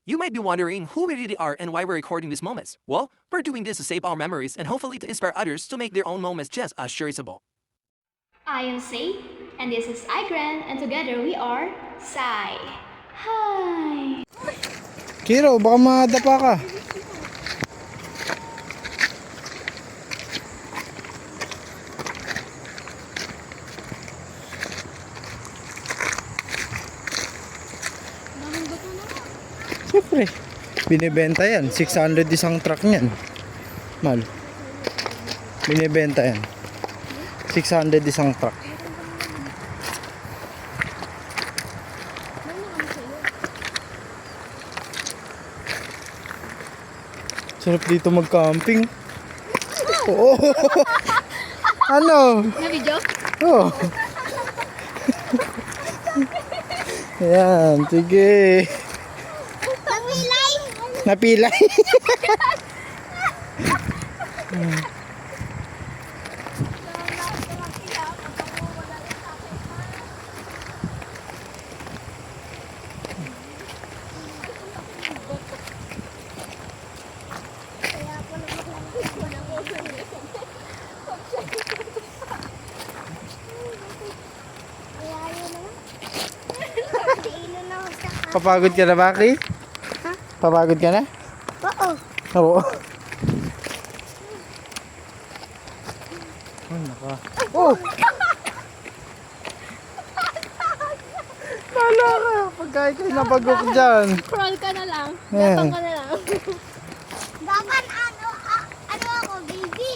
You might be wondering who we really are and why we're recording these moments. Well, we're doing this to save our memories and hopefully to inspire others to make their own moments just as cherishable. I am Say, and this is Igran, and together we are Sai. Hi! Kiro, baka madapa ka. Siyempre, binibenta yan. 600 isang truck niyan. Mal. Binibenta yan. 600 isang truck. Sarap dito mag-camping. Oo. Ano? Na-video? Oo. Ayan, sige. Napilay. Papagod ka na, Baki? Papagod ka na? Oo. Oo. Oh, naka. Oh! Lala ka. Pagkain kayo napagok dyan. Crawl ka na lang. Yan. Lapang ka na lang. Bakit ano ako, baby?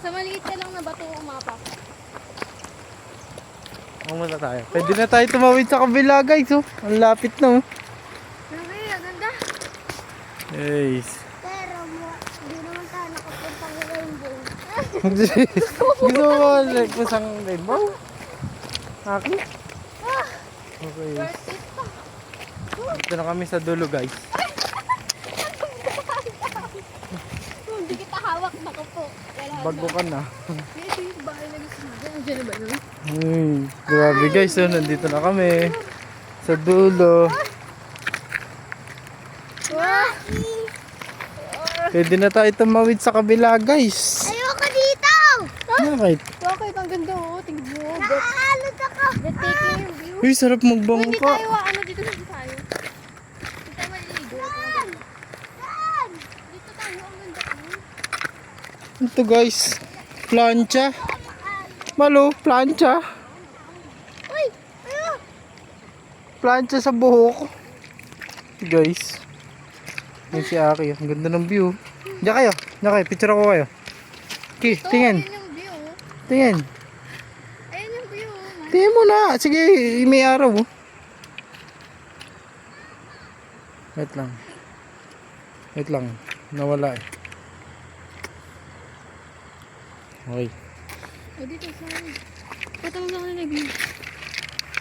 Sa maliit ka lang na bato umapak. Muna tayo. Pwede na tayo tumawid sa kabila, guys. Oh. Ang lapit na. Oh. Okay, ang ganda. Guys. Pero hindi naman tayo nakapunta ng rainbow. Gusto mo ba like masang rainbow? Ako? Okay. Worth it pa. Dito na kami sa dulo, guys. Hindi kita hawak, naku po. Bagukan na. Ito yung bahay na gusto mo. Diyan na ba nun? Grabe, guys. So, nandito na kami. Sa dulo. Pwede na tayo tumawid sa kabila, guys. Ayoko dito! Bakit? Okay, ang ganda oh. Tingnan mo. Nakaalot ako! Breathtaking yung view. Uy, sarap Kung magbangka. hindi tayo, ano dito na tayo? Dito tayo maliligo. Saan? Dito tayo, ang ganda oh. Ito, guys. Plancha. Malo, plancha. Uy! Ano? Plancha sa buhok. Guys. Yan si Aki. Ang ganda ng view. Diyan kayo. Diyan kayo. Picture ako kayo. Okay, tingin. Ayun yung view. Tingin. Ayun yung view. Tingin mo na. Sige, may araw. Oh. Wait lang. Wait lang. Nawala eh. Okay. O dito sa akin. Pata mo sa akin na view.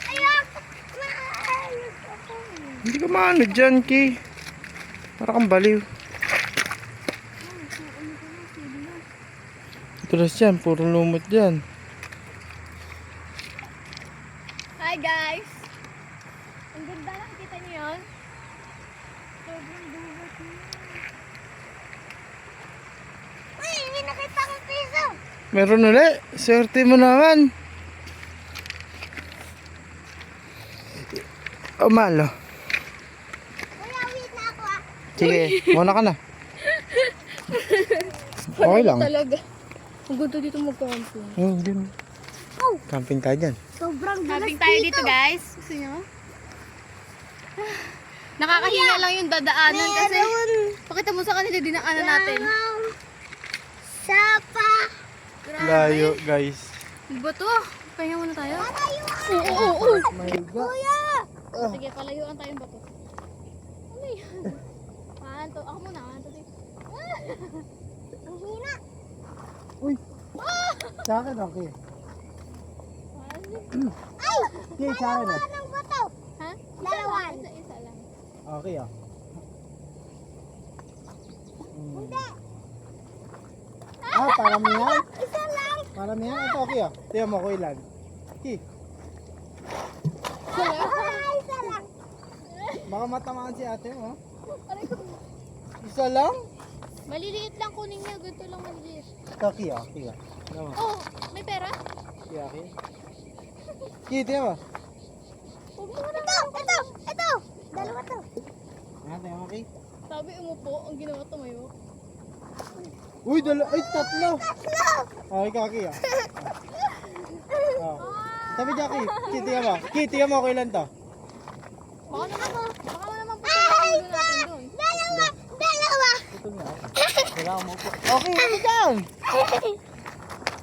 Ayoko! Naaayos ako! Hindi ka maano dyan, Ki. Para kang baliw. Tulas dyan. Puro lumot dyan. Hi guys! Ang ganda, nakikita niyo yun? Sobrang dulat niya. Uy! May nakita akong piso! Meron ulit. Swerte mo naman. Oh, malo. Kuya, wait na ako ah! Sige, muna ka na. Okay lang. Talaga. Ang ganda dito mag-camping. Oh, din. Camping tayo dyan. Sobrang dulas Camping tayo dito guys. Gusto niyo? Nakakahinga lang yung dadaanan kasi pakita mo sa kanila dinaanan natin. Sapa! Layo, guys. Ba to? Pahinga muna tayo. Palayuan! Oo. Maiga. Sige, palayuan tayong bato. Ano yan? Manto. Ako muna. Manto dito. Ang hina! Uy. Sa akin, okay. Ay! Okay, sa akin. Anong bato? Ha? Dalawan. Isa lang. Okay, ah. Hindi! Ah, paramihan? Isa lang! Paramihan? Ito, okay, ah. Tiyan mo ko ilan. Okay. Isa lang! Baka matamaan si ate mo. Isa lang? Maliliit lang kunin niya. Ganito lang maliliit. Kaki ah, kaya. Naman. Oh, may pera? Kaya ki. Kita ba? Huwag mo na. Ito. Dalawa to. Ate, okay. Sabi umupo, ang ginawa tumayo. Uy, ay, tatlo! Okay, kaki ah. Oh. Sabi Jackie, kitiya mo, kailan to? Baka naman puto ang ulo natin doon. Dalawa. Ito nga. Kailangan mo po. Okay, ano dyan?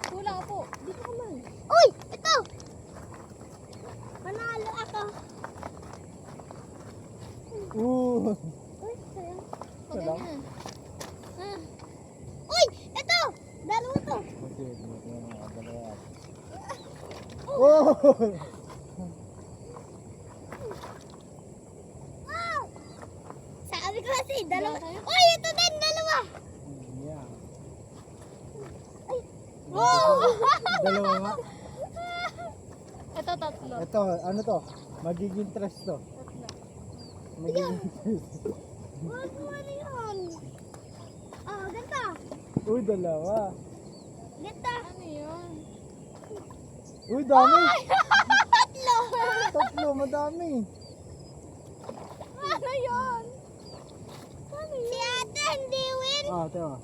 Kulang po. Dito ka man. Uy, ito. Panalo ako. Uy, sayang. Huwag Salam. ganyan. Uy, ito. Dalawa to. Oh! Wow! Sabi ko kasi, dalawa. Uy, ito din, dalawa. Yeah. Wow! Dalawa nga. Ito, tatlo. Ito, ano to? Magiging tres to. Magiging tres. Wag mo na yun. Oh, ganito. Uy, dalawa. Ganito. Ano yun? Uy, dami. Tatlo. Tatlo, madami. Ano yun? Ano yun? Si ate hindi win. Ah, tama.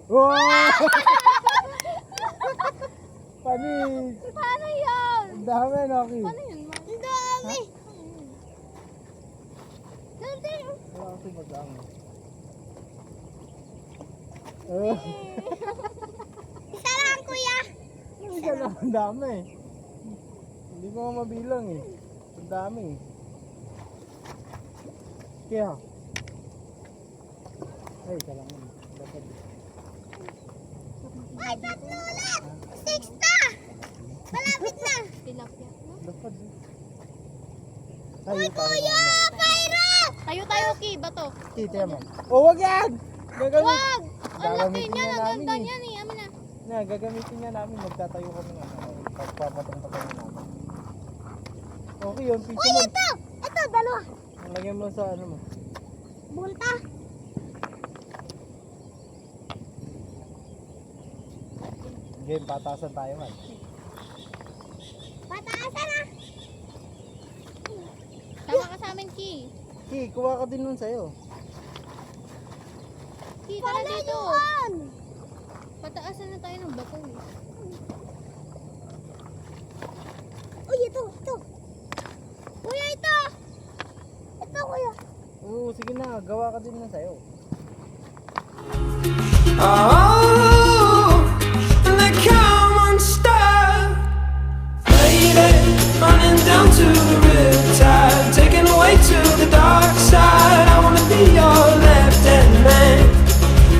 Wow! Panis! Ano yun? Ang dami, Noki. Ano yun? Ang dami. Dali. Wala kasi mag-ang. Isa lang, kuya. Isa lang, ang dami. Hindi ko nga mabilang eh. Ang dami. Kaya. Ay, isa lang yun. Dapat. Ay, tatlo ulit. Six na. Malapit na. Tilapia. Dapat. Uy, kuya! Pyro! Tayo, Ki. Bato. Kita mo. Oh, wag yan! Gagamit. Wag! Ang laki Gagamitin niya. nga Ang namin ganda eh. niyan eh. Ama na. Na, gagamitin nga namin. Magtatayo kami nga. Pagpapatong kami namin. Okay yun. Piso Uy, mo. ito! Ito, dalawa. Lagyan mo sa ano mo. Bunta. Game, patasan tayo man. Pataasan na. Tama ka sa amin, Ki. Ki, kuha ka din nun sa'yo. Ki, tara dito. Pataasan na tayo ng bato eh. Uy, ito. Kuya, ito. Ito, kuya. Oo, sige na. Gawa ka din nun sa'yo. Oh, and they come unstuck, lady, running down to the riptide, taken away to the dark side. I wanna be your left-hand man.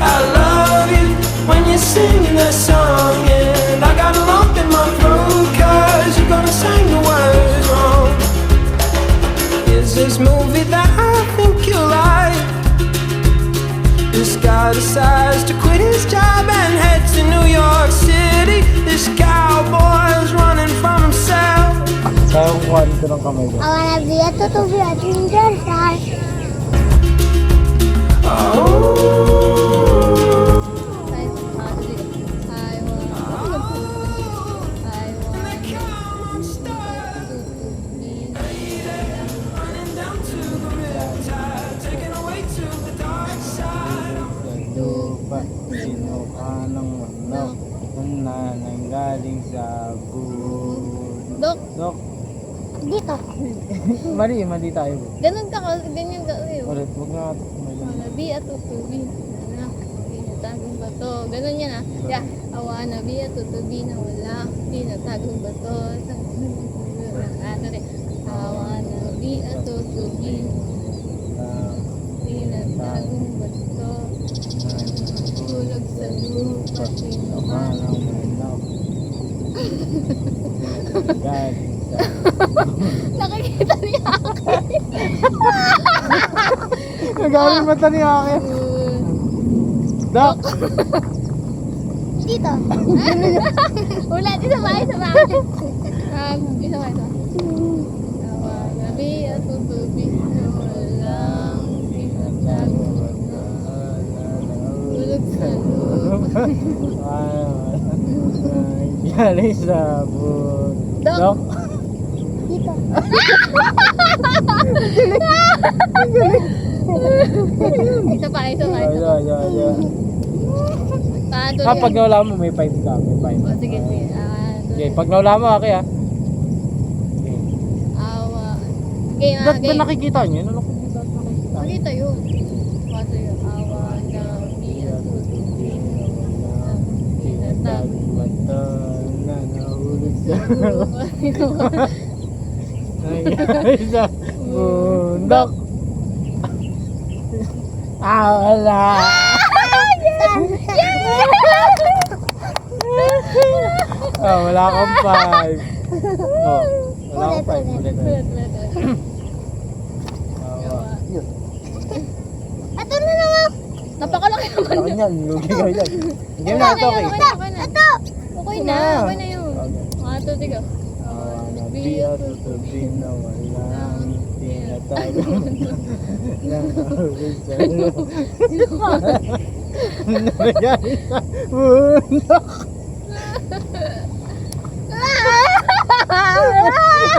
I love you when you're singing that song, and I got a lump in my throat 'cause you're gonna sing the words wrong. Is this movie that I think you like? This guy decides to quit his job and head to New York City. This cowboy's running from himself. Kaya kung kuha dito ng kamay ko. I wanna be a to be a ginger star. Running down to the riptide, taken away to the dark side. Lupa, sinuka ng manok. Na nanggaling sa Dok, bundok. dito. Mali tayo. Ganun ka, ganyan ka. Ulit, huwag nga. Wanna be a tutubi na pinatagong bato. Ganun yan ah. Yeah. I wanna be a tutubi na wala pinatagong bato. Ano rin. I wanna be a tutubi pinatagong bato. Tulog sa lupa, Sinuka sinuka. ng manok. Galing sa Nakikita niya ako. Nagaling mata ni akin. Dok! Dito. Ulit, isa pa. Isa pa. I wanna be Nananggaling sa bundok. Dito. Isa pa, isa pa, isa pa. Tuloy. Pag nawala mo, may 5 ka. May 5. O, sige, sige. Okay, pag nawala mo, okay ah. Awa. Okay, Ba't ba okay. nakikita nyo? Ano nakikita? Makita yun. Kasi yung awa na biya tinatag. Mata na nahulog sa sa bundok. Wala. Wala kang 5. Wala kang 5. Ulit. Yun. Ito na naman. Napakalaki naman Akin yan. Lugi ka yan. Game na ito, okay. Ito. Okay na, okay na yun. Ito, tiga. Biya tutubin na walang tinatago ng awit sa lupa. Nangyari sa bundok.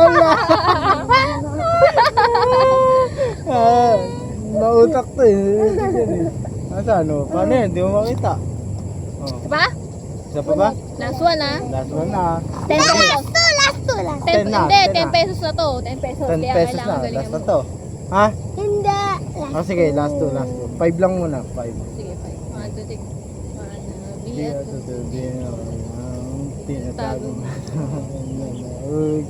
Wala. Nautak to eh. Asa ano? Paano yan? Di mo makita. Diba? Isa pa ba? Last one, ah. Last one na. 10 pesos. Last to. 10, 10 na, hindi, 10 na. 10 pesos na to. 10 pesos. 10 Kaya pesos kailangan na. galingan Last na mo. to. Ha? Hindi. Sige, last two. 5 lang muna. 5. Sige, 5. 1, 2, 3. Biya tutubin na walang tinatago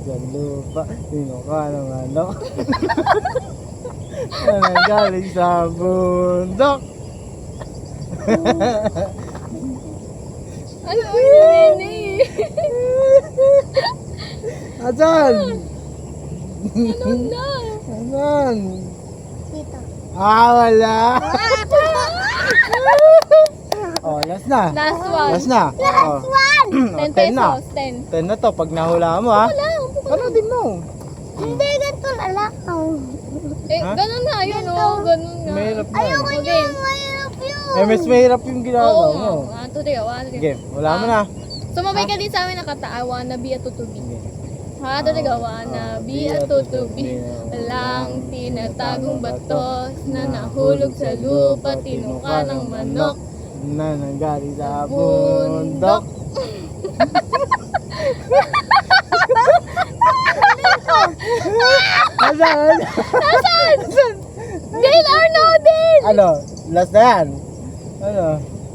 sa lupa. Sino ka ng ano? Galing sa bundok. Ano yun, Nene? Asan? Ano na? Asan? Dito. Wala. Last na. Last one. Last na. Last one. 10 10 na. pesos. 10. 10 na to. Pag nahula mo ha. Ano din mo? Hindi, ganito lalakaw. Ha? Ganun na. Yun, oh. Ganun nga. Mahirap na. Ayoko Okay. niya, mahirap yun. Mas mahirap yung ginagawa Oo mo. nga. 1, 2, 3. 1, 2, 3. Game. Wala mo na. Sumabay ka din sa amin nakataawa na biya tutubi. Ha, talaga na biya tutubi. Walang tinatagong batos na nahulog sa lupa, tinuka ng manok. Na nanggaling sa bundok. Asan? Nasaan? Deal or no deal? Ano? Last na yan.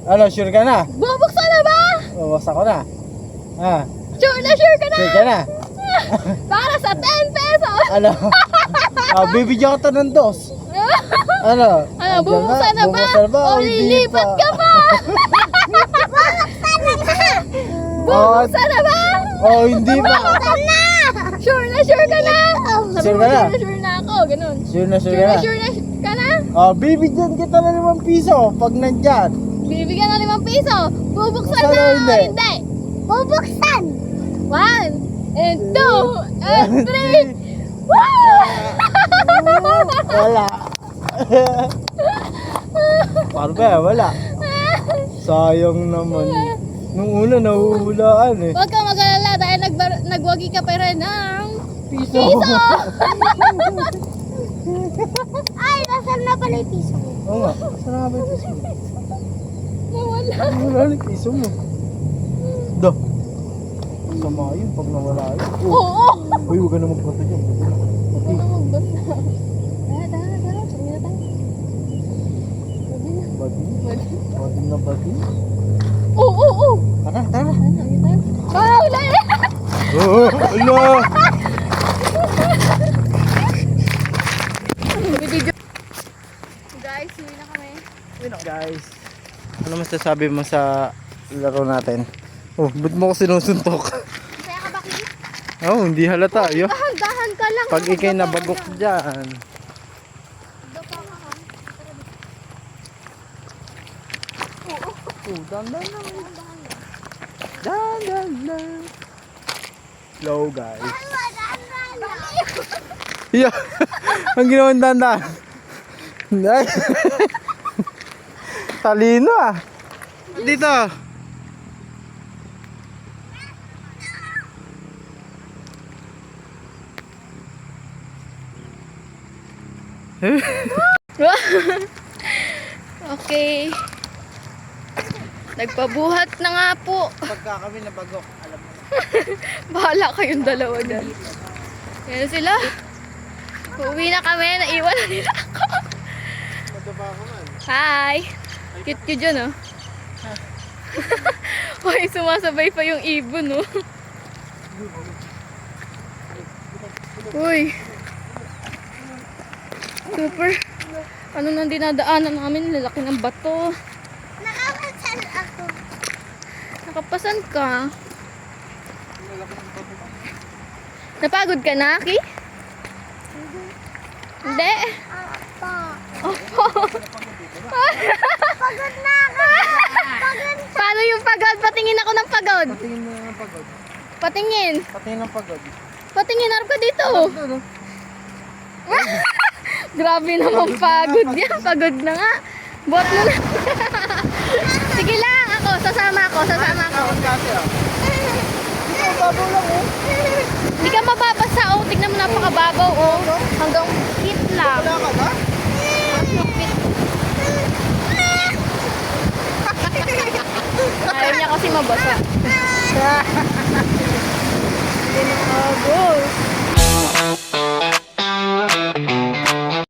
Ano? Sure ka na? Bubuksan na ba? Basta ko na. Sure na ka Sure ka na? Para sa 10 pesos! Ano? Bibigyan ko to ng dos. Ano? Ano, bubuksan na ba? O lilipat ka pa? Bubuksan na ba? Hindi pa. Sure ka na? Sabi Sure mo, ka na? sure na ako, ganun. Sure na ka na? Sure na ka na? Bibigyan kita ng 5 piso pag nandyan. Bibigyan ng 5 piso. Bubuksan Buksan na o o hindi? hindi? Bubuksan. 1 and 2 and 3. Woo! Wala. Paano ba? Wala. Sayang naman. Nung una nahuhulaan eh. Huwag kang mag-alala dahil nagwagi ka pa rin ng Piso. piso. Ay, nasaan na pala yung piso mo? Oo nga. Saan nga ba yung piso mo? Nawala. Wala na yung piso mo. Da. Sama yun pag nawala yun. Oo. Uy, huwag ka na magpunta dyan. Huwag kang magbasa. Tara. Sabi na tayo. Sabi na. Badi. Badi. Badi na badi. Oo. Tara. Sabi tayo. Wala eh. Ala! Guys, hindi na kami. Guys, ano masasabi mo sa laro natin? Oh, ba't mo ko sinusuntok? Kaya ka ba, Kim? Oh, hindi halata. Yo. Dahan-dahan ka lang. Pag ikay nabagok dyan. Oh, dandan lang. Dandan lang. Slow guys. Yeah. Ang ginawan dandan. Talino ah. Dito. Okay. Nagpabuhat na nga po. Pagka kami nabagok, alam mo. Bahala kayong dalawa dyan. Yan sila. Uuwi na kami. Naiwan na nila ako. Madaba ako man. Hi. Cute you dyan, oh. Hoy, sumasabay pa yung ibon, oh. Uy. Super. Ano nang dinadaanan namin? Lalaki ng bato. Nakapasan ako. Nakapasan ka. Napagod ka na, Aki? Hindi. Opo. Pagod na ako. Paano yung pagod? Patingin ako ng pagod. Patingin mo ng pagod. Patingin. Patingin ng pagod. Patingin, harap ka dito. Ano? Grabe naman pagod yan. Pagod na nga. Buhat mo na. Sige lang, ako. Sasama ako. Kasi ah. Ito, babaw lang oh. Hindi ka mababasa, oh. Tignan mo, napakababaw, oh. Hanggang hit lang. Wala ka ba? Ayaw niya kasi mabasa. Agos.